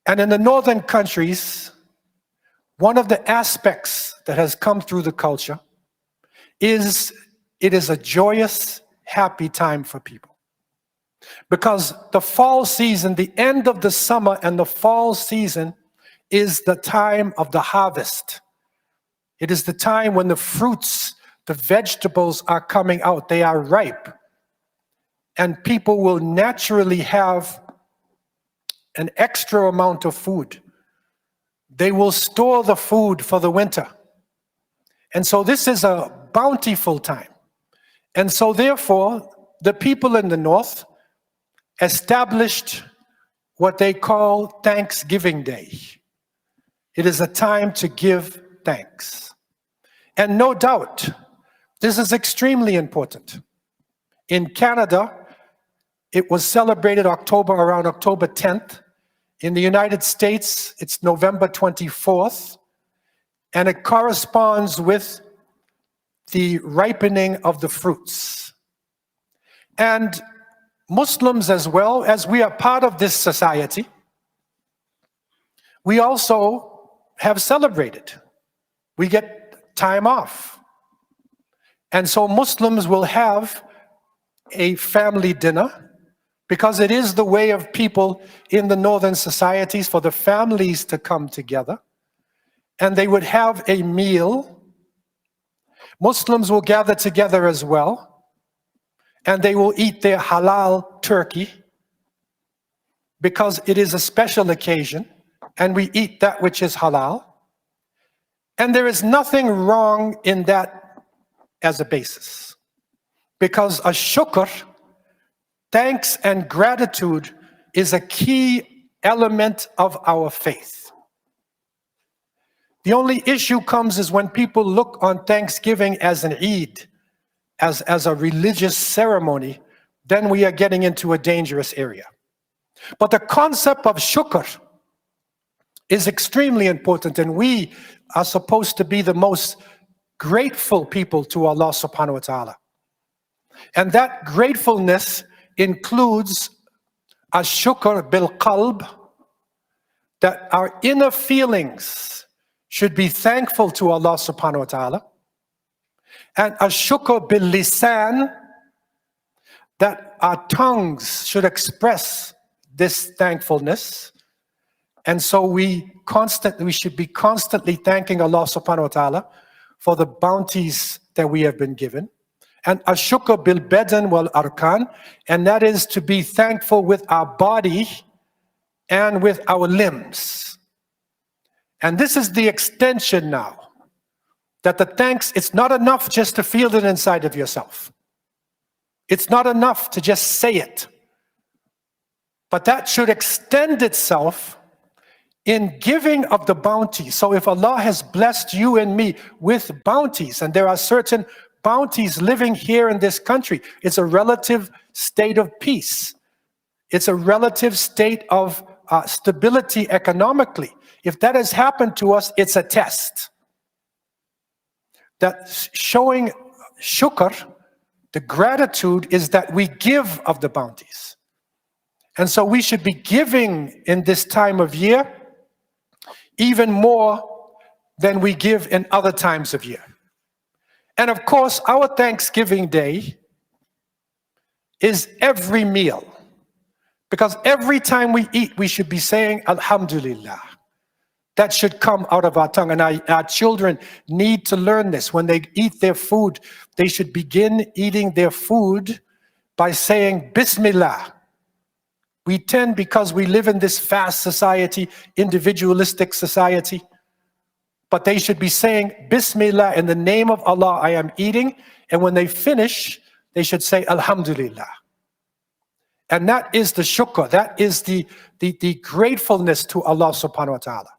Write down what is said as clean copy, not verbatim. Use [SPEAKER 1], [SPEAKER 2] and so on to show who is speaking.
[SPEAKER 1] And in the northern countries, one of the aspects that has come through the culture is it is a joyous, happy time for people. Because the fall season, the end of the summer and the fall season is the time of the harvest. It is the time when the fruits, the vegetables are coming out. They are ripe. And people will naturally have an extra amount of food. They will store the food for the winter. And so this is a bountiful time. And so therefore, the people in the north established what they call Thanksgiving Day. It is a time to give thanks. And no doubt, this is extremely important. In Canada, it was celebrated around October 10th. In the United States, it's November 24th, and it corresponds with the ripening of the fruits. And Muslims, as well, as we are part of this society, we also have celebrated. We get time off. And so Muslims will have a family dinner, because it is the way of people in the northern societies for the families to come together. And they would have a meal. Muslims will gather together as well. And they will eat their halal turkey, because it is a special occasion. And we eat that which is halal. And there is nothing wrong in that as a basis. Because a shukr, thanks and gratitude, is a key element of our faith. The only issue comes is when people look on Thanksgiving as an Eid, as a religious ceremony, then we are getting into a dangerous area. But the concept of shukr is extremely important, and we are supposed to be the most grateful people to Allah subhanahu wa ta'ala. And that gratefulness includes a shukr bil qalb, that our inner feelings should be thankful to Allah subhanahu wa ta'ala, and a shukr bil lisan, that our tongues should express this thankfulness. And so we should be constantly thanking Allah subhanahu wa ta'ala for the bounties that we have been given. And ashukr bil badan wal arkan, and that is to be thankful with our body and with our limbs. And this is the extension now, that the thanks, it's not enough just to feel it inside of yourself. It's not enough to just say it. But that should extend itself in giving of the bounty. So if Allah has blessed you and me with bounties, and there are certain bounties living here in this country, it's a relative state of peace. It's a relative state of stability economically. If that has happened to us, it's a test. That showing shukr, the gratitude, is that we give of the bounties. And so we should be giving in this time of year even more than we give in other times of year. And of course, our Thanksgiving Day is every meal. Because every time we eat, we should be saying, Alhamdulillah. That should come out of our tongue. And our children need to learn this. When they eat their food, they should begin eating their food by saying, Bismillah. We tend, because we live in this fast society, individualistic society, but they should be saying, Bismillah, in the name of Allah, I am eating. And when they finish, they should say, Alhamdulillah. And that is the shukr, that is the gratefulness to Allah subhanahu wa ta'ala.